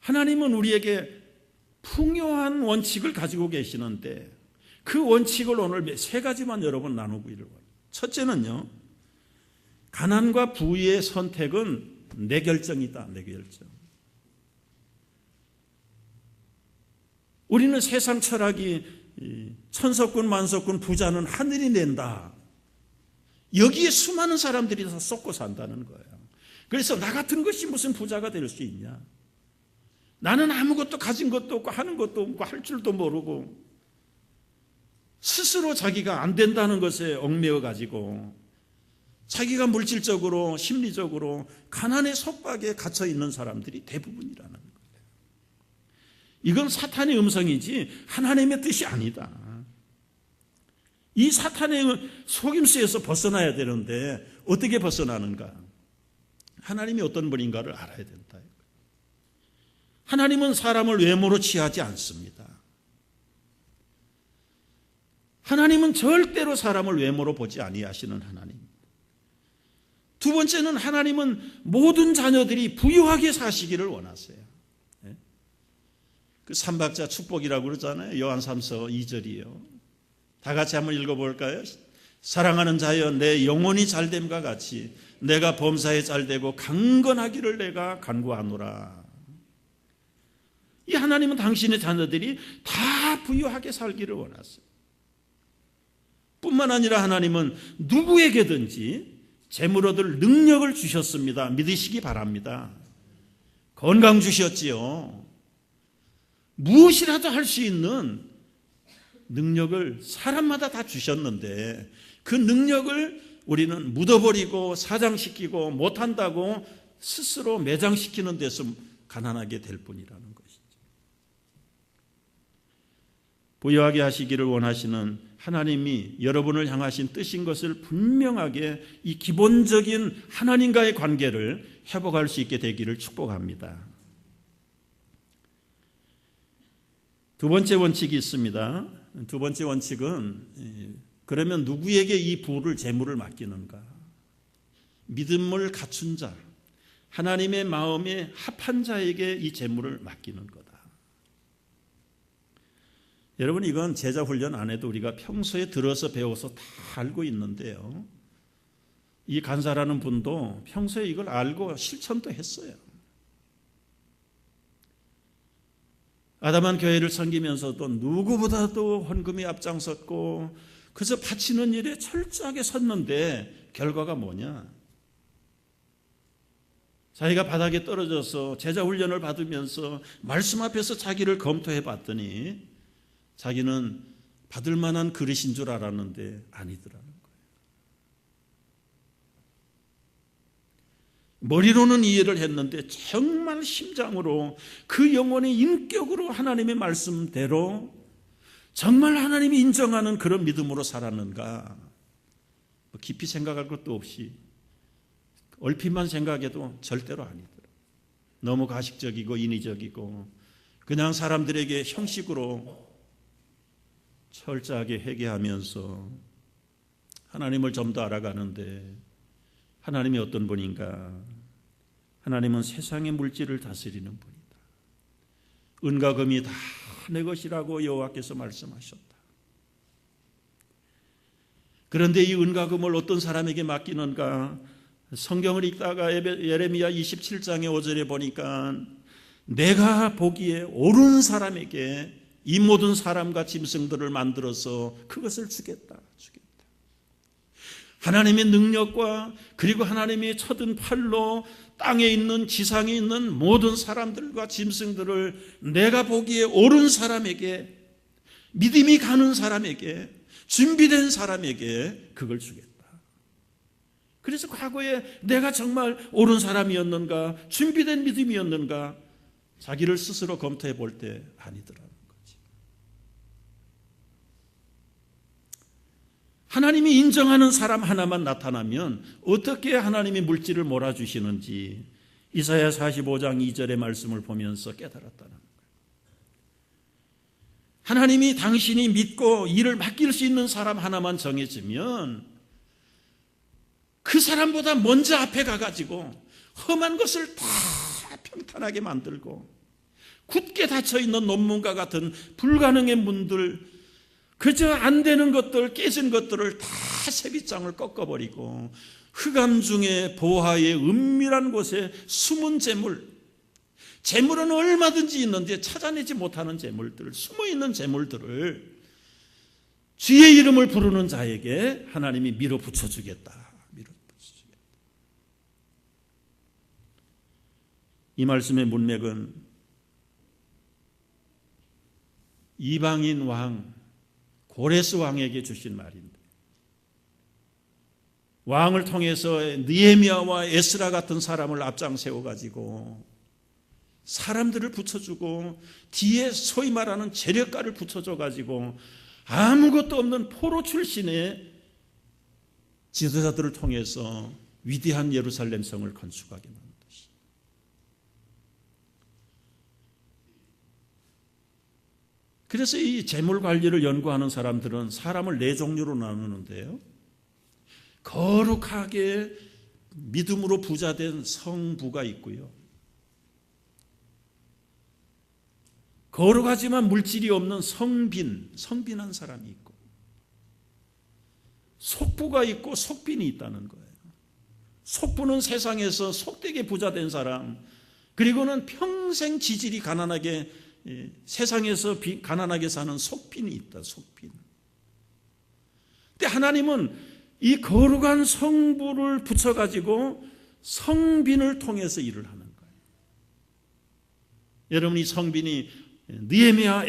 하나님은 우리에게 풍요한 원칙을 가지고 계시는데 그 원칙을 오늘 세 가지만 여러분 나누고 있는 거예요. 첫째는요, 가난과 부의 선택은 내 결정이다. 내 결정. 우리는 세상 철학이 천석군 만석군 부자는 하늘이 낸다. 여기에 수많은 사람들이 다 쏟고 산다는 거예요. 그래서 나 같은 것이 무슨 부자가 될 수 있냐. 나는 아무것도 가진 것도 없고 하는 것도 없고 할 줄도 모르고 스스로 자기가 안 된다는 것에 얽매여 가지고 자기가 물질적으로 심리적으로 가난의 속박에 갇혀 있는 사람들이 대부분이라는 거예요. 이건 사탄의 음성이지 하나님의 뜻이 아니다. 이 사탄의 속임수에서 벗어나야 되는데 어떻게 벗어나는가? 하나님이 어떤 분인가를 알아야 된다. 하나님은 사람을 외모로 취하지 않습니다. 하나님은 절대로 사람을 외모로 보지 아니하시는 하나님. 두 번째는 하나님은 모든 자녀들이 부유하게 사시기를 원하세요. 그 삼박자 축복이라고 그러잖아요. 요한 3서 2절이요. 다 같이 한번 읽어볼까요? 사랑하는 자여 내 영혼이 잘됨과 같이 내가 범사에 잘되고 강건하기를 내가 간구하노라. 이 하나님은 당신의 자녀들이 다 부유하게 살기를 원하세요. 뿐만 아니라 하나님은 누구에게든지 재물 얻을 능력을 주셨습니다. 믿으시기 바랍니다. 건강 주셨지요. 무엇이라도 할 수 있는 능력을 사람마다 다 주셨는데 그 능력을 우리는 묻어버리고 사장시키고 못한다고 스스로 매장시키는 데서 가난하게 될 뿐이라는 것이죠. 부유하게 하시기를 원하시는 하나님이 여러분을 향하신 뜻인 것을 분명하게 이 기본적인 하나님과의 관계를 회복할 수 있게 되기를 축복합니다. 두 번째 원칙이 있습니다. 두 번째 원칙은 그러면 누구에게 이 부를 재물을 맡기는가? 믿음을 갖춘 자, 하나님의 마음에 합한 자에게 이 재물을 맡기는 거다. 여러분 이건 제자 훈련 안 해도 우리가 평소에 들어서 배워서 다 알고 있는데요. 이 간사라는 분도 평소에 이걸 알고 실천도 했어요. 아담한 교회를 섬기면서도 누구보다도 헌금이 앞장섰고 그저 바치는 일에 철저하게 섰는데 결과가 뭐냐? 자기가 바닥에 떨어져서 제자 훈련을 받으면서 말씀 앞에서 자기를 검토해 봤더니 자기는 받을 만한 그릇인 줄 알았는데 아니더라는 거예요. 머리로는 이해를 했는데 정말 심장으로 그 영혼의 인격으로 하나님의 말씀대로 정말 하나님이 인정하는 그런 믿음으로 살았는가? 깊이 생각할 것도 없이 얼핏만 생각해도 절대로 아니더라. 너무 가식적이고 인위적이고 그냥 사람들에게 형식으로 철저하게 회개하면서 하나님을 좀 더 알아가는데 하나님이 어떤 분인가? 하나님은 세상의 물질을 다스리는 분이다. 은과 금이 다 내 것이라고 여호와께서 말씀하셨다. 그런데 이 은과 금을 어떤 사람에게 맡기는가? 성경을 읽다가 예레미야 27장의 5절에 보니까 내가 보기에 옳은 사람에게 이 모든 사람과 짐승들을 만들어서 그것을 주겠다. 하나님의 능력과 그리고 하나님의 쳐든 팔로 땅에 있는 지상에 있는 모든 사람들과 짐승들을 내가 보기에 옳은 사람에게 믿음이 가는 사람에게 준비된 사람에게 그걸 주겠다. 그래서 과거에 내가 정말 옳은 사람이었는가 준비된 믿음이었는가 자기를 스스로 검토해 볼 때 아니더라는 거지. 하나님이 인정하는 사람 하나만 나타나면 어떻게 하나님이 물질을 몰아주시는지 이사야 45장 2절의 말씀을 보면서 깨달았다는 거예요. 하나님이 당신이 믿고 일을 맡길 수 있는 사람 하나만 정해지면 그 사람보다 먼저 앞에 가가지고 험한 것을 다 평탄하게 만들고 굳게 닫혀있는 논문과 같은 불가능의 문들, 그저 안 되는 것들, 깨진 것들을 다 새빗장을 꺾어버리고 흑암 중에 보화의 은밀한 곳에 숨은 재물은 얼마든지 있는데 찾아내지 못하는 재물들, 숨어있는 재물들을 주의 이름을 부르는 자에게 하나님이 밀어붙여주겠다. 이 말씀의 문맥은 이방인 왕 고레스 왕에게 주신 말입니다. 왕을 통해서 느헤미야와 에스라 같은 사람을 앞장 세워가지고 사람들을 붙여주고 뒤에 소위 말하는 재력가를 붙여줘가지고 아무것도 없는 포로 출신의 지도자들을 통해서 위대한 예루살렘 성을 건축하게 만든 것입니다. 그래서 이 재물 관리를 연구하는 사람들은 사람을 네 종류로 나누는데요. 거룩하게 믿음으로 부자된 성부가 있고요. 거룩하지만 물질이 없는 성빈한 사람이 있고, 속부가 있고 속빈이 있다는 거예요. 속부는 세상에서 속되게 부자된 사람, 그리고는 평생 지질이 가난하게 세상에서 가난하게 사는 속빈이 있다. 속빈. 근데 하나님은 이 거룩한 성부를 붙여가지고 성빈을 통해서 일을 하는 거예요. 여러분, 이 성빈이 느헤미야,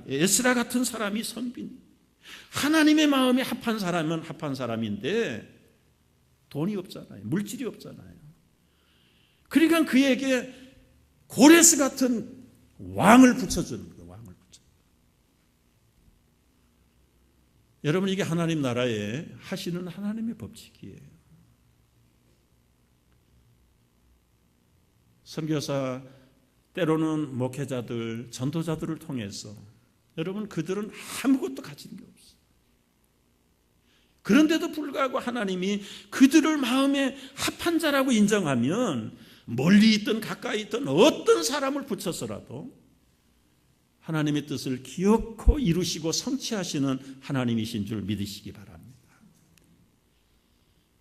에스라 같은 사람이 성빈, 하나님의 마음에 합한 사람은 합한 사람인데 돈이 없잖아요. 물질이 없잖아요. 그러니까 그에게 고레스 같은 왕을 붙여주는 거예요. 왕을 붙여. 여러분, 이게 하나님 나라에 하시는 하나님의 법칙이에요. 선교사, 때로는 목회자들, 전도자들을 통해서 여러분, 그들은 아무것도 가진 게 없어요. 그런데도 불구하고 하나님이 그들을 마음에 합한 자라고 인정하면 멀리 있든 가까이 있든 어떤 사람을 붙여서라도 하나님의 뜻을 기어코 이루시고 성취하시는 하나님이신 줄 믿으시기 바랍니다.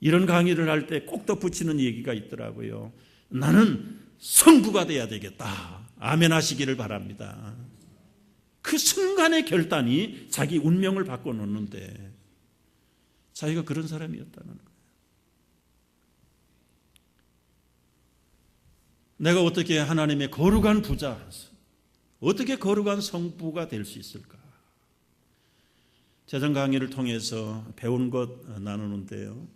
이런 강의를 할 때 꼭 덧붙이는 얘기가 있더라고요. 나는 성부가 돼야 되겠다. 아멘 하시기를 바랍니다. 그 순간의 결단이 자기 운명을 바꿔놓는데 자기가 그런 사람이었다는 거예요. 내가 어떻게 하나님의 거룩한 부자, 어떻게 거룩한 성부가 될 수 있을까? 재정 강의를 통해서 배운 것 나누는데요.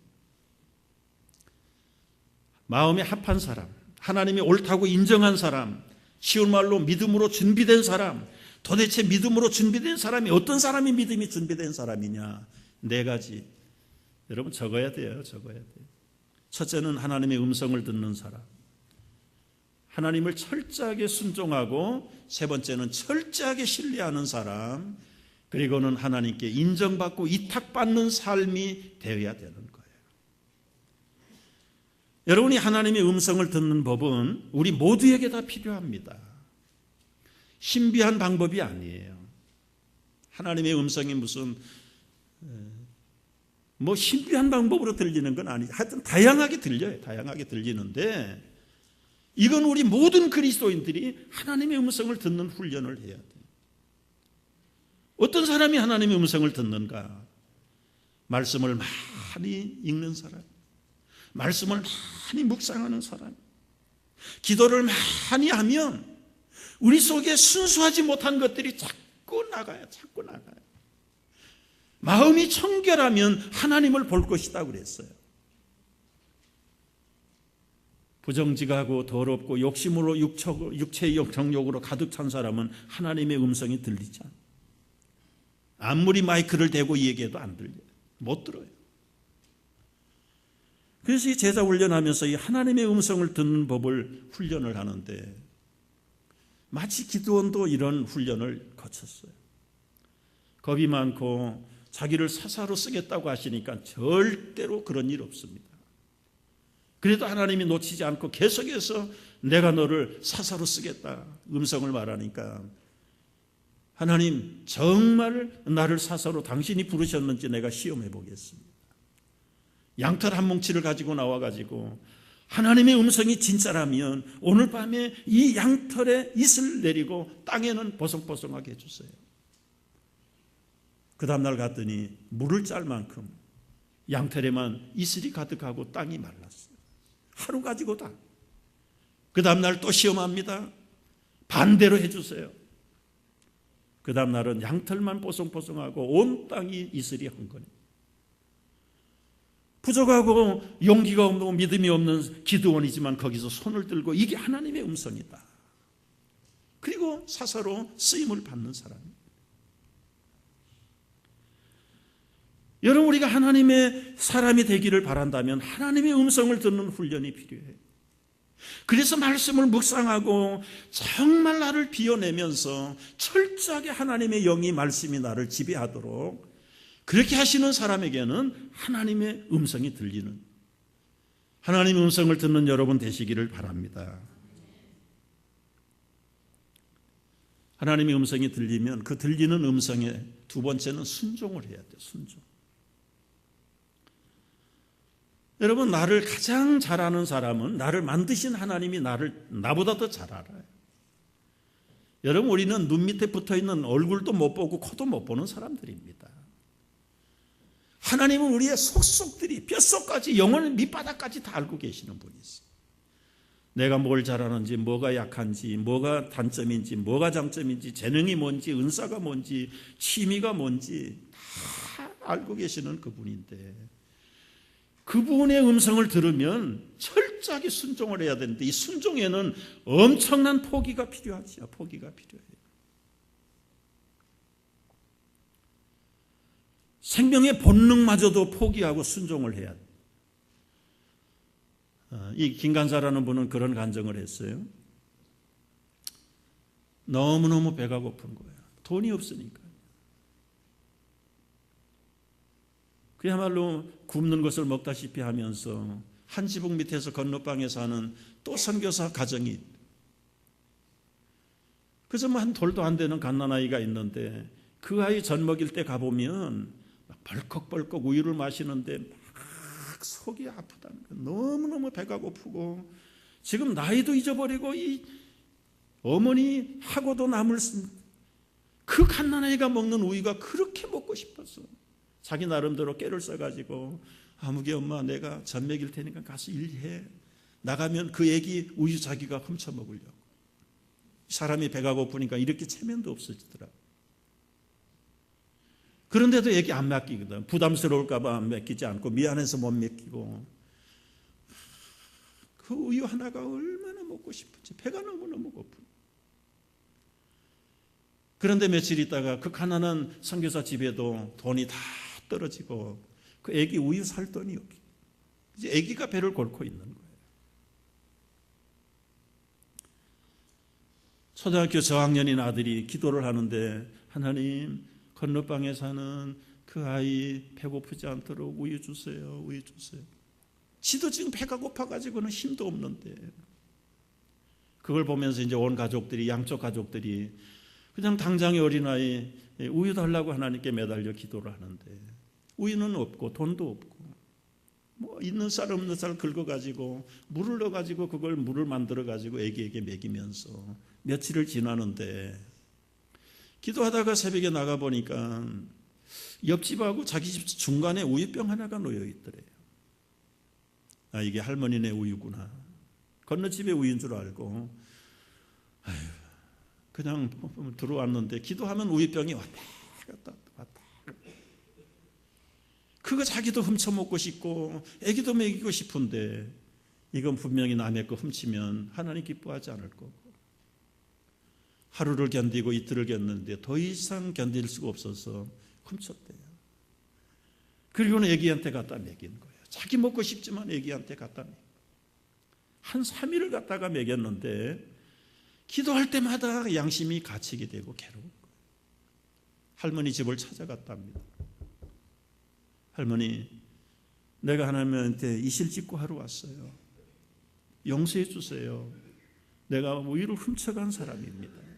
마음에 합한 사람, 하나님이 옳다고 인정한 사람, 쉬운 말로 믿음으로 준비된 사람, 도대체 믿음으로 준비된 사람이 어떤 사람이 믿음이 준비된 사람이냐? 네 가지. 여러분 적어야 돼요. 적어야 돼요. 첫째는 하나님의 음성을 듣는 사람. 하나님을 철저하게 순종하고, 세 번째는 철저하게 신뢰하는 사람, 그리고는 하나님께 인정받고 이탁받는 삶이 되어야 되는 거예요. 여러분이 하나님의 음성을 듣는 법은 우리 모두에게 다 필요합니다. 신비한 방법이 아니에요. 하나님의 음성이 무슨 신비한 방법으로 들리는 건 아니죠. 하여튼 다양하게 들려요. 다양하게 들리는데 이건 우리 모든 그리스도인들이 하나님의 음성을 듣는 훈련을 해야 돼요. 어떤 사람이 하나님의 음성을 듣는가? 말씀을 많이 읽는 사람, 말씀을 많이 묵상하는 사람, 기도를 많이 하면 우리 속에 순수하지 못한 것들이 자꾸 나가요. 자꾸 나가요. 마음이 청결하면 하나님을 볼 것이다 그랬어요. 부정직하고 더럽고 욕심으로 육체의 정욕으로 가득 찬 사람은 하나님의 음성이 들리지 않아요. 아무리 마이크를 대고 얘기해도 안 들려요. 못 들어요. 그래서 이 제자 훈련하면서 이 하나님의 음성을 듣는 법을 훈련을 하는데 마치 기드온도 이런 훈련을 거쳤어요. 겁이 많고 자기를 사사로 쓰겠다고 하시니까 절대로 그런 일 없습니다. 그래도 하나님이 놓치지 않고 계속해서 내가 너를 사사로 쓰겠다 음성을 말하니까 하나님 정말 나를 사사로 당신이 부르셨는지 내가 시험해 보겠습니다. 양털 한 뭉치를 가지고 나와가지고 하나님의 음성이 진짜라면 오늘 밤에 이 양털에 이슬 내리고 땅에는 보송보송하게 해주세요. 그 다음날 갔더니 물을 짤 만큼 양털에만 이슬이 가득하고 땅이 말랐어요. 하루 가지고 다. 그 다음날 또 시험합니다. 반대로 해주세요. 그 다음날은 양털만 뽀송뽀송하고 온 땅이 이슬이 한 거니. 부족하고 용기가 없고 믿음이 없는 기드온이지만 거기서 손을 들고 이게 하나님의 음성이다. 그리고 사사로 쓰임을 받는 사람입니다. 여러분 우리가 하나님의 사람이 되기를 바란다면 하나님의 음성을 듣는 훈련이 필요해요. 그래서 말씀을 묵상하고 정말 나를 비워내면서 철저하게 하나님의 영이 말씀이 나를 지배하도록 그렇게 하시는 사람에게는 하나님의 음성이 들리는 하나님의 음성을 듣는 여러분 되시기를 바랍니다. 하나님의 음성이 들리면 그 들리는 음성의 두 번째는 순종을 해야 돼요. 순종. 여러분 나를 가장 잘 아는 사람은 나를 만드신 하나님이 나보다 더 잘 알아요. 여러분 우리는 눈 밑에 붙어있는 얼굴도 못 보고 코도 못 보는 사람들입니다. 하나님은 우리의 속속들이 뼛속까지 영혼 밑바닥까지 다 알고 계시는 분이세요. 내가 뭘 잘하는지 뭐가 약한지 뭐가 단점인지 뭐가 장점인지 재능이 뭔지 은사가 뭔지 취미가 뭔지 다 알고 계시는 그분인데 그분의 음성을 들으면 철저하게 순종을 해야 되는데 이 순종에는 엄청난 포기가 필요하지요. 포기가 필요해요. 생명의 본능마저도 포기하고 순종을 해야 돼요. 이 김간사라는 분은 그런 간증을 했어요. 너무너무 배가 고픈 거예요. 돈이 없으니까. 그야말로 굶는 것을 먹다시피 하면서 한 지붕 밑에서 건너방에 사는 또 선교사 가정이 그래서 뭐 한 돌도 안 되는 갓난아이가 있는데 그 아이 젖 먹일 때 가보면 벌컥벌컥 우유를 마시는데 막 속이 아프다는 거예요. 너무너무 배가 고프고 지금 나이도 잊어버리고 이 어머니하고도 남을 그 갓난아이가 먹는 우유가 그렇게 먹고 싶었어. 자기 나름대로 깨를 써가지고 아무개 엄마 내가 젖 먹일 테니까 가서 일해. 나가면 그 애기 우유 자기가 훔쳐 먹으려고. 사람이 배가 고프니까 이렇게 체면도 없어지더라. 그런데도 애기 안 맡기거든. 부담스러울까 봐 안 맡기지 않고 미안해서 못 맡기고 그 우유 하나가 얼마나 먹고 싶은지 배가 너무너무 고픈. 그런데 며칠 있다가 그 가난한 선교사 집에도 돈이 다 떨어지고 그 애기 우유 살 돈이 없어. 이제 애기가 배를 곪고 있는 거예요. 초등학교 저학년인 아들이 기도를 하는데 하나님 건너방에 사는 그 아이 배고프지 않도록 우유 주세요. 우유 주세요. 지도 지금 배가 고파가지고는 힘도 없는데 그걸 보면서 이제 온 가족들이 양쪽 가족들이 그냥 당장의 어린아이 우유 달라고 하나님께 매달려 기도를 하는데 우유는 없고 돈도 없고 뭐 있는 쌀 없는 쌀 긁어가지고 물을 넣어가지고 그걸 물을 만들어가지고 애기에게 먹이면서 며칠을 지나는데 기도하다가 새벽에 나가보니까 옆집하고 자기 집 중간에 우유병 하나가 놓여 있더래요. 아 이게 할머니네 우유구나. 건너집에 우유인 줄 알고 아휴 그냥 들어왔는데 기도하면 우유병이 왔다 갔다 왔다. 그거 자기도 훔쳐먹고 싶고 애기도 먹이고 싶은데 이건 분명히 남의 거 훔치면 하나님 기뻐하지 않을 거고 하루를 견디고 이틀을 견디는데 더 이상 견딜 수가 없어서 훔쳤대요. 그리고는 애기한테 갖다 먹인 거예요. 자기 먹고 싶지만 애기한테 갖다 먹인 거예요. 한 3일을 갖다가 먹였는데 기도할 때마다 양심이 갇히게 되고 괴로운 거예요. 할머니 집을 찾아갔답니다. 할머니 내가 하나님한테 이실 짓고 하러 왔어요. 용서해 주세요. 내가 우유를 훔쳐간 사람입니다.